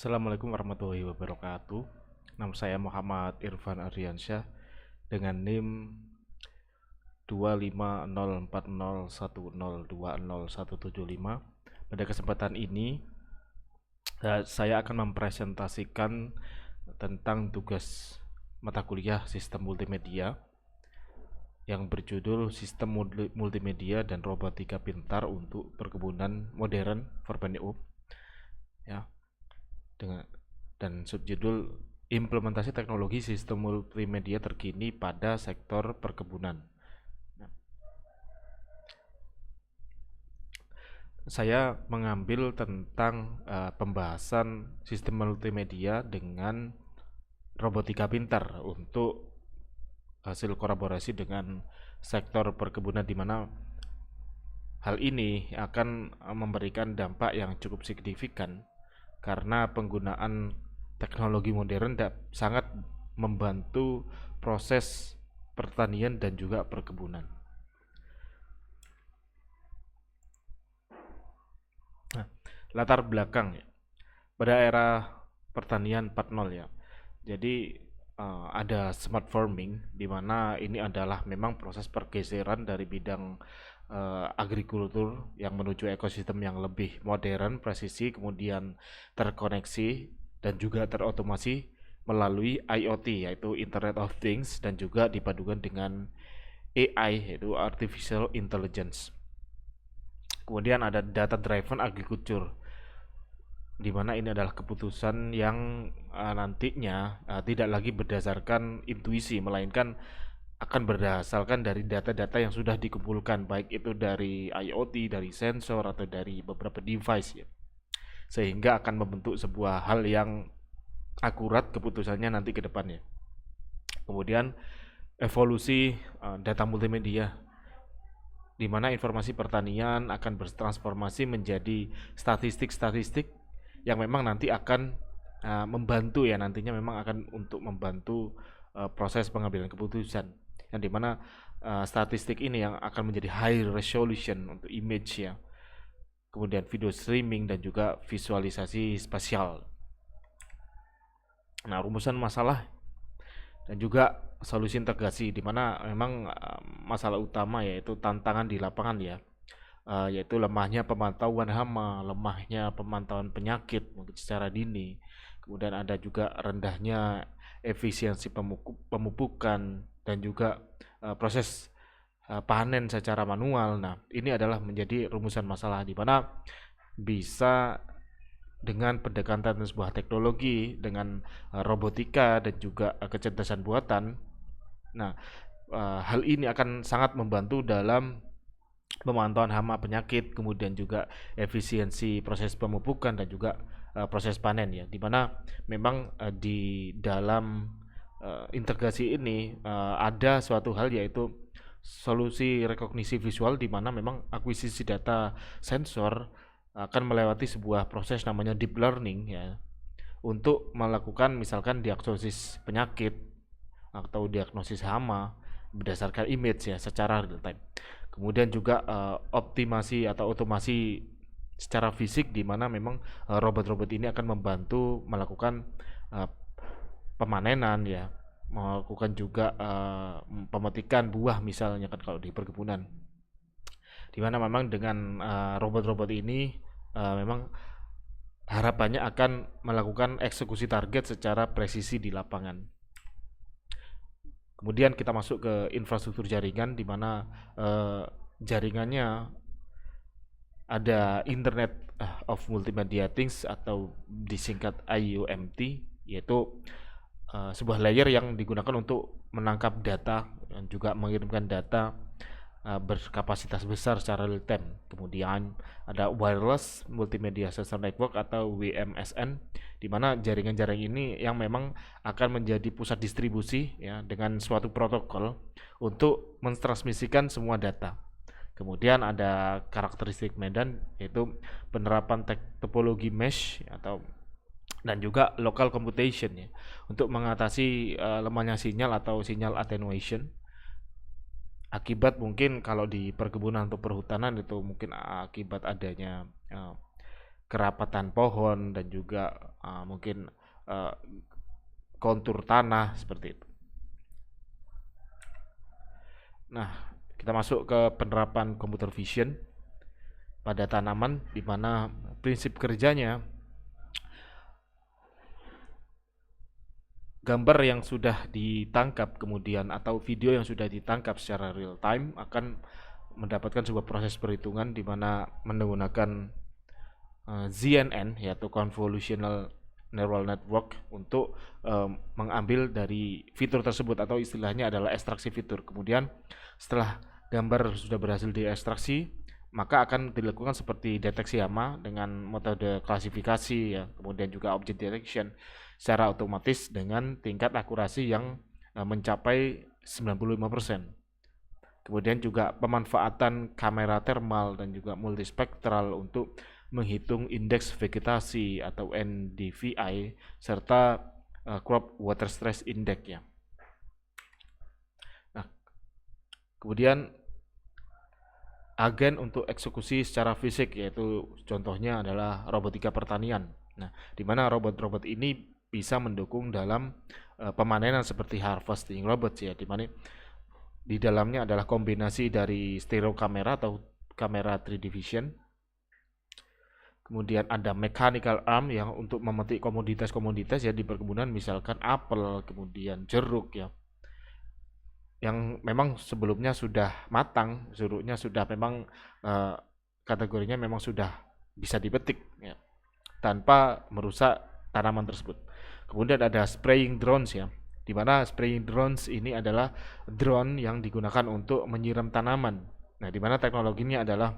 Assalamualaikum warahmatullahi wabarakatuh. Nama saya Muhammad Irfan Ardiansyah dengan NIM 2504010202175. Pada kesempatan ini saya akan mempresentasikan tentang tugas mata kuliah Sistem Multimedia yang berjudul Sistem Multimedia dan Robotika Pintar untuk Perkebunan Modern 4.0, ya, dengan dan subjudul Implementasi Teknologi Sistem Multimedia Terkini pada Sektor Perkebunan. Saya mengambil tentang pembahasan sistem multimedia dengan robotika pintar untuk hasil kolaborasi dengan sektor perkebunan, di mana hal ini akan memberikan dampak yang cukup signifikan karena penggunaan teknologi modern sangat membantu proses pertanian dan juga perkebunan. Nah, latar belakang ya, pada era pertanian 4.0 ya. Jadi ada smart farming, di mana ini adalah memang proses pergeseran dari bidang agrikultur yang menuju ekosistem yang lebih modern, presisi, kemudian terkoneksi dan juga terotomasi melalui IoT, yaitu Internet of Things, dan juga dipadukan dengan AI, yaitu Artificial Intelligence. Kemudian ada data driven agriculture, di mana ini adalah keputusan yang nantinya tidak lagi berdasarkan intuisi, melainkan akan berdasarkan dari data-data yang sudah dikumpulkan, baik itu dari IoT, dari sensor, atau dari beberapa device ya. Sehingga akan membentuk sebuah hal yang akurat keputusannya nanti ke depannya. Kemudian evolusi data multimedia, di mana informasi pertanian akan bertransformasi menjadi statistik-statistik yang memang nanti akan membantu ya, nantinya memang akan untuk membantu proses pengambilan keputusan, yang dimana statistik ini yang akan menjadi high resolution untuk image ya, kemudian video streaming dan juga visualisasi spasial. Nah, rumusan masalah dan juga solusi integrasi, di mana memang masalah utama yaitu tantangan di lapangan ya, yaitu lemahnya pemantauan hama, lemahnya pemantauan penyakit mungkin secara dini, kemudian ada juga rendahnya efisiensi pemupukan dan juga proses panen secara manual. Nah, ini adalah menjadi rumusan masalah, di mana bisa dengan pendekatan sebuah teknologi dengan robotika dan juga kecerdasan buatan. Nah, hal ini akan sangat membantu dalam pemantauan hama, penyakit, kemudian juga efisiensi proses pemupukan dan juga proses panen ya, dimana memang di dalam integrasi ini ada suatu hal, yaitu solusi rekognisi visual, di mana memang akuisisi data sensor akan melewati sebuah proses namanya deep learning ya, untuk melakukan misalkan diagnosis penyakit atau diagnosis hama berdasarkan image ya secara real time. Kemudian juga optimasi atau otomasi secara fisik, di mana memang robot-robot ini akan membantu melakukan pemanenan ya, melakukan juga pemetikan buah misalnya kan kalau di perkebunan, di mana memang dengan robot-robot ini memang harapannya akan melakukan eksekusi target secara presisi di lapangan. Kemudian kita masuk ke infrastruktur jaringan, di mana jaringannya ada Internet of Multimedia Things atau disingkat IoMT, yaitu sebuah layer yang digunakan untuk menangkap data dan juga mengirimkan data berkapasitas besar secara real time. Kemudian ada Wireless Multimedia Sensor Network atau WMSN, di mana jaringan-jaringan ini yang memang akan menjadi pusat distribusi ya, dengan suatu protokol untuk mentransmisikan semua data. Kemudian ada karakteristik medan, yaitu penerapan topologi mesh atau dan juga local computation ya, untuk mengatasi lemahnya sinyal atau sinyal attenuation akibat mungkin kalau di perkebunan atau perhutanan itu mungkin akibat adanya kerapatan pohon dan juga mungkin uh, kontur tanah seperti itu. Nah, kita masuk ke penerapan computer vision pada tanaman, di mana prinsip kerjanya gambar yang sudah ditangkap kemudian atau video yang sudah ditangkap secara real time akan mendapatkan sebuah proses perhitungan di mana menggunakan ZNN yaitu convolutional neural network untuk mengambil dari fitur tersebut, atau istilahnya adalah ekstraksi fitur. Kemudian setelah gambar sudah berhasil diekstraksi, maka akan dilakukan seperti deteksi hama dengan metode klasifikasi ya, kemudian juga object detection secara otomatis dengan tingkat akurasi yang mencapai 95%. Kemudian juga pemanfaatan kamera thermal dan juga multispektral untuk menghitung indeks vegetasi atau NDVI serta crop water stress index ya. Nah, kemudian agen untuk eksekusi secara fisik, yaitu contohnya adalah robotika pertanian. Nah, di mana robot-robot ini bisa mendukung dalam pemanenan seperti harvesting robots ya, di mana di dalamnya adalah kombinasi dari stereo kamera atau kamera 3D vision. Kemudian ada mechanical arm yang untuk memetik komoditas-komoditas ya di perkebunan, misalkan apel, kemudian jeruk ya, yang memang sebelumnya sudah matang, jeruknya sudah memang kategorinya memang sudah bisa dipetik ya, tanpa merusak tanaman tersebut. Kemudian ada spraying drones ya, di mana spraying drones ini adalah drone yang digunakan untuk menyiram tanaman. Nah, di mana teknologinya adalah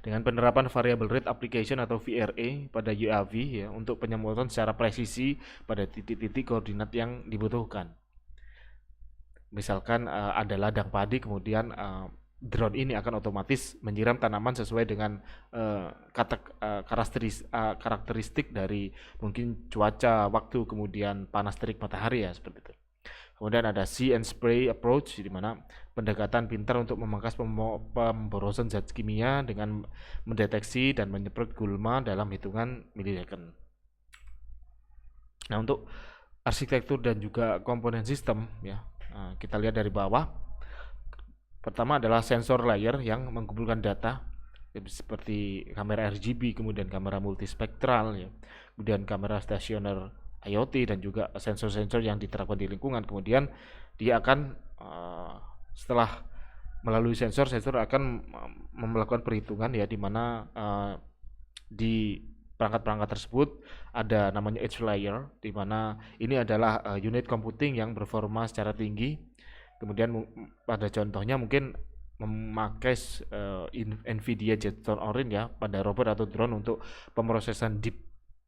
dengan penerapan variable rate application atau VRA pada UAV ya, untuk penyemprotan secara presisi pada titik-titik koordinat yang dibutuhkan. Misalkan ada ladang padi, kemudian drone ini akan otomatis menyiram tanaman sesuai dengan karakteristik dari mungkin cuaca, waktu, kemudian panas terik matahari ya, seperti itu. Kemudian ada see and spray approach, di mana pendekatan pintar untuk memangkas pemborosan zat kimia dengan mendeteksi dan menyemprot gulma dalam hitungan millisecond. Nah, untuk arsitektur dan juga komponen sistem ya, kita lihat dari bawah. Pertama adalah sensor layer yang mengumpulkan data seperti kamera RGB, kemudian kamera multispektral ya, kemudian kamera stasioner IoT dan juga sensor-sensor yang diterapkan di lingkungan. Kemudian dia akan setelah melalui sensor akan melakukan perhitungan ya, di mana di perangkat-perangkat tersebut ada namanya edge layer, di mana ini adalah unit computing yang performa secara tinggi. Kemudian pada contohnya mungkin memakai NVIDIA Jetson Orin ya pada robot atau drone untuk pemrosesan deep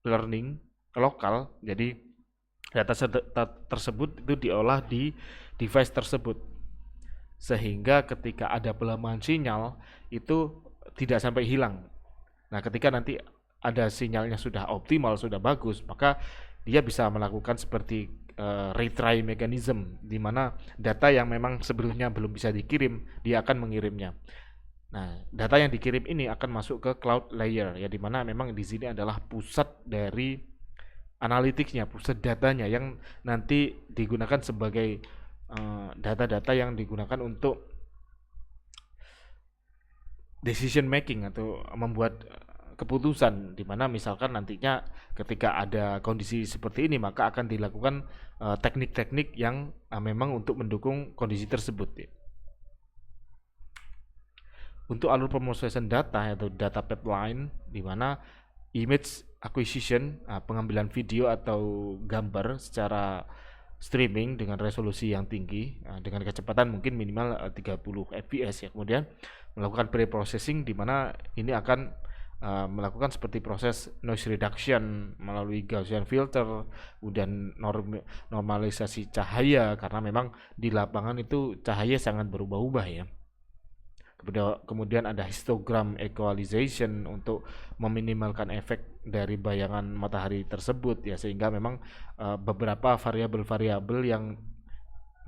learning lokal. Jadi data tersebut itu diolah di device tersebut, sehingga ketika ada pelemahan sinyal itu tidak sampai hilang. Nah, ketika nanti ada sinyalnya sudah optimal, sudah bagus, maka dia bisa melakukan seperti retry mechanism, di mana data yang memang sebelumnya belum bisa dikirim, dia akan mengirimnya. Nah, data yang dikirim ini akan masuk ke cloud layer ya, di mana memang di sini adalah pusat dari analitiknya, pusat datanya yang nanti digunakan sebagai data-data yang digunakan untuk decision making atau membuat keputusan, di mana misalkan nantinya ketika ada kondisi seperti ini maka akan dilakukan teknik-teknik yang memang untuk mendukung kondisi tersebut ya. Untuk alur pemrosesan data atau data pipeline, di mana image acquisition, pengambilan video atau gambar secara streaming dengan resolusi yang tinggi dengan kecepatan mungkin minimal 30 fps ya. Kemudian melakukan pre-processing, di mana ini akan melakukan seperti proses noise reduction melalui Gaussian filter, kemudian normalisasi cahaya, karena memang di lapangan itu cahaya sangat berubah-ubah ya. Kemudian ada histogram equalization untuk meminimalkan efek dari bayangan matahari tersebut ya, sehingga memang beberapa variabel-variabel yang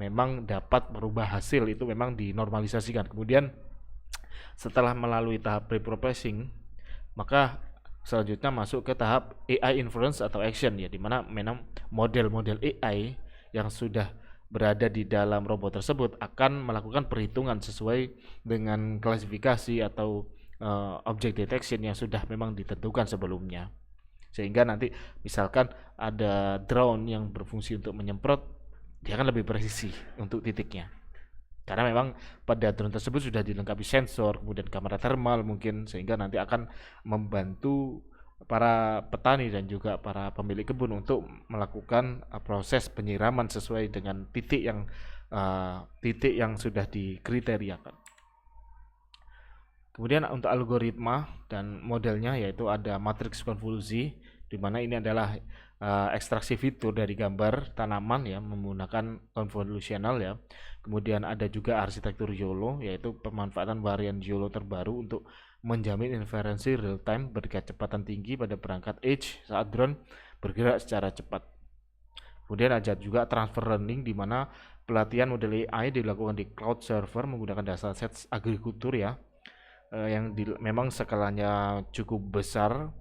memang dapat merubah hasil itu memang dinormalisasikan. Kemudian setelah melalui tahap pre-processing, maka selanjutnya masuk ke tahap AI inference atau action ya, dimana memang model-model AI yang sudah berada di dalam robot tersebut akan melakukan perhitungan sesuai dengan klasifikasi atau object detection yang sudah memang ditentukan sebelumnya. Sehingga nanti misalkan ada drone yang berfungsi untuk menyemprot, dia akan lebih presisi untuk titiknya. Karena memang pada drone tersebut sudah dilengkapi sensor, kemudian kamera thermal mungkin, sehingga nanti akan membantu para petani dan juga para pemilik kebun untuk melakukan proses penyiraman sesuai dengan titik yang sudah dikriteriakan. Kemudian untuk algoritma dan modelnya yaitu ada matriks konvolusi, di mana ini adalah ekstraksi fitur dari gambar tanaman ya menggunakan konvolusional ya. Kemudian ada juga arsitektur YOLO, yaitu pemanfaatan varian YOLO terbaru untuk menjamin inferensi real time berkecepatan tinggi pada perangkat edge saat drone bergerak secara cepat. Kemudian ada juga transfer learning, di mana pelatihan model AI dilakukan di cloud server menggunakan dataset agrikultur ya, yang memang skalanya cukup besar,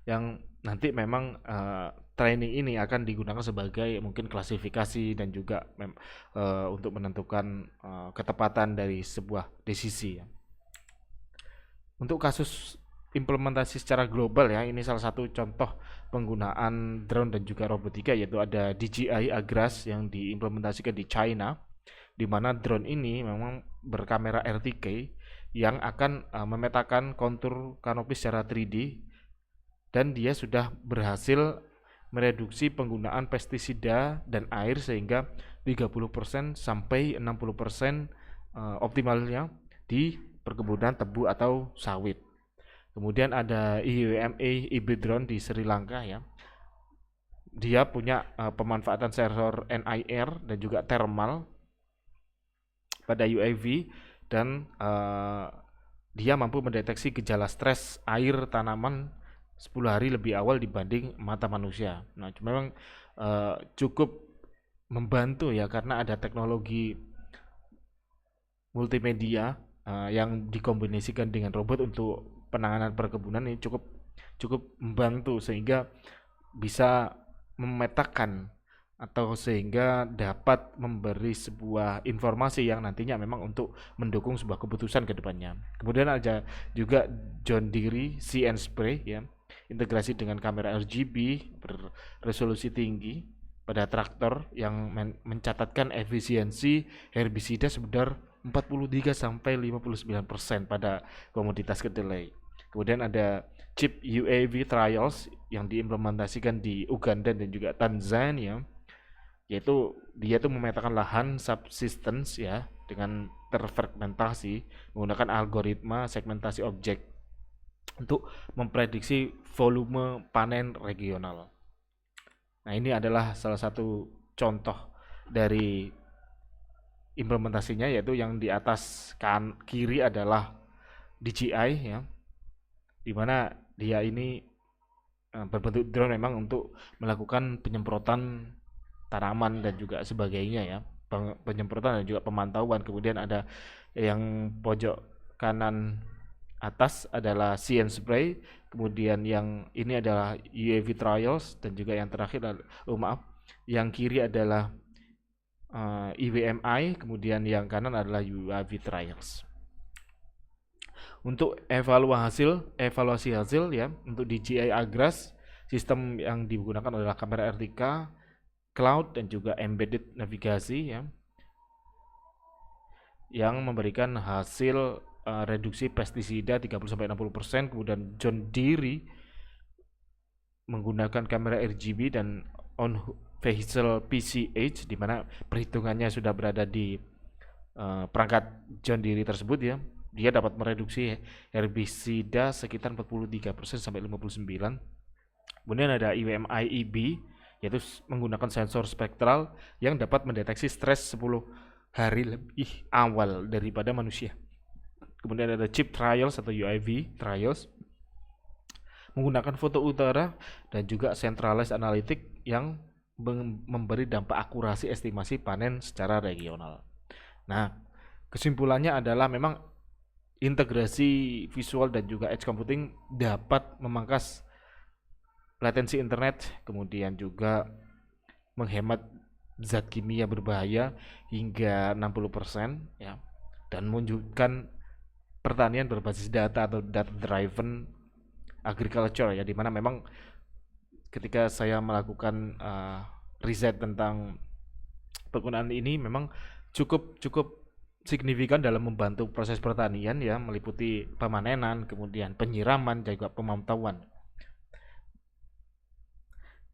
yang nanti memang training ini akan digunakan sebagai mungkin klasifikasi dan juga untuk menentukan ketepatan dari sebuah desisi ya. Untuk kasus implementasi secara global ya, ini salah satu contoh penggunaan drone dan juga robotika, yaitu ada DJI Agras yang diimplementasikan di China, di mana drone ini memang berkamera RTK yang akan memetakan kontur kanopi secara 3D, dan dia sudah berhasil mereduksi penggunaan pestisida dan air sehingga 30% sampai 60% optimalnya di perkebunan tebu atau sawit. Kemudian ada IWMA hybrid drone di Sri Lanka ya. Dia punya pemanfaatan sensor NIR dan juga thermal pada UAV, dan dia mampu mendeteksi gejala stres air tanaman 10 hari lebih awal dibanding mata manusia. Nah, memang cukup membantu ya, karena ada teknologi multimedia yang dikombinasikan dengan robot untuk penanganan perkebunan. Ini cukup membantu sehingga bisa memetakan atau sehingga dapat memberi sebuah informasi yang nantinya memang untuk mendukung sebuah keputusan ke depannya. Kemudian ada juga John Deere See and Spray ya, integrasi dengan kamera RGB berresolusi tinggi pada traktor yang mencatatkan efisiensi herbisida sebesar 43-59% pada komoditas kedelai. Kemudian ada chip UAV trials yang diimplementasikan di Uganda dan juga Tanzania, yaitu dia tuh memetakan lahan subsistence ya dengan terfragmentasi menggunakan algoritma segmentasi objek untuk memprediksi volume panen regional. Nah, ini adalah salah satu contoh dari implementasinya, yaitu yang di atas kiri adalah DJI ya, dimana dia ini berbentuk drone memang untuk melakukan penyemprotan tanaman dan juga sebagainya ya, penyemprotan dan juga pemantauan. Kemudian ada yang pojok kanan atas adalah See and Spray, kemudian yang ini adalah UAV trials, dan juga yang terakhir yang kiri adalah IWMI, kemudian yang kanan adalah UAV trials. Untuk evaluasi hasil ya, untuk DJI Agras sistem yang digunakan adalah kamera RTK, cloud dan juga embedded navigasi ya, yang memberikan hasil reduksi pestisida 30-60%. Kemudian John Deere menggunakan kamera RGB dan on vehicle PCH, di mana perhitungannya sudah berada di perangkat John Deere tersebut ya. Dia dapat mereduksi herbisida sekitar 43% sampai 59%. Kemudian ada IWMI EB, yaitu menggunakan sensor spektral yang dapat mendeteksi stres 10 hari lebih awal daripada manusia. Kemudian ada chip trials atau UAV trials menggunakan foto utara dan juga centralized analytic yang memberi dampak akurasi estimasi panen secara regional. Nah, kesimpulannya adalah memang integrasi visual dan juga edge computing dapat memangkas latensi internet, kemudian juga menghemat zat kimia berbahaya hingga 60% ya, dan mewujudkan pertanian berbasis data atau data driven agriculture ya, dimana memang ketika saya melakukan riset tentang penggunaan ini memang cukup cukup signifikan dalam membantu proses pertanian ya, meliputi pemanenan, kemudian penyiraman, juga pemantauan.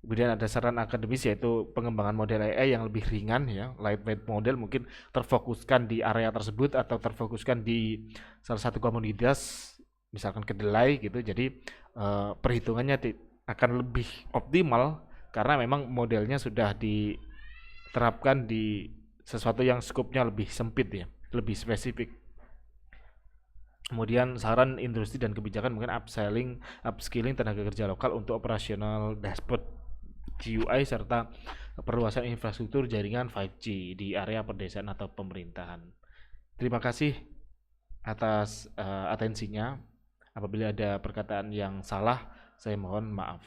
Kemudian ada saran akademis yaitu pengembangan model AI yang lebih ringan ya, lightweight model mungkin terfokuskan di area tersebut atau terfokuskan di salah satu komunitas, misalkan kedelai gitu. Jadi perhitungannya akan lebih optimal karena memang modelnya sudah diterapkan di sesuatu yang skopnya lebih sempit ya, lebih spesifik. Kemudian saran industri dan kebijakan mungkin upskilling tenaga kerja lokal untuk operasional dashboard GUI serta perluasan infrastruktur jaringan 5G di area pedesaan atau pemerintahan. Terima kasih atas atensinya. Apabila ada perkataan yang salah, saya mohon maaf.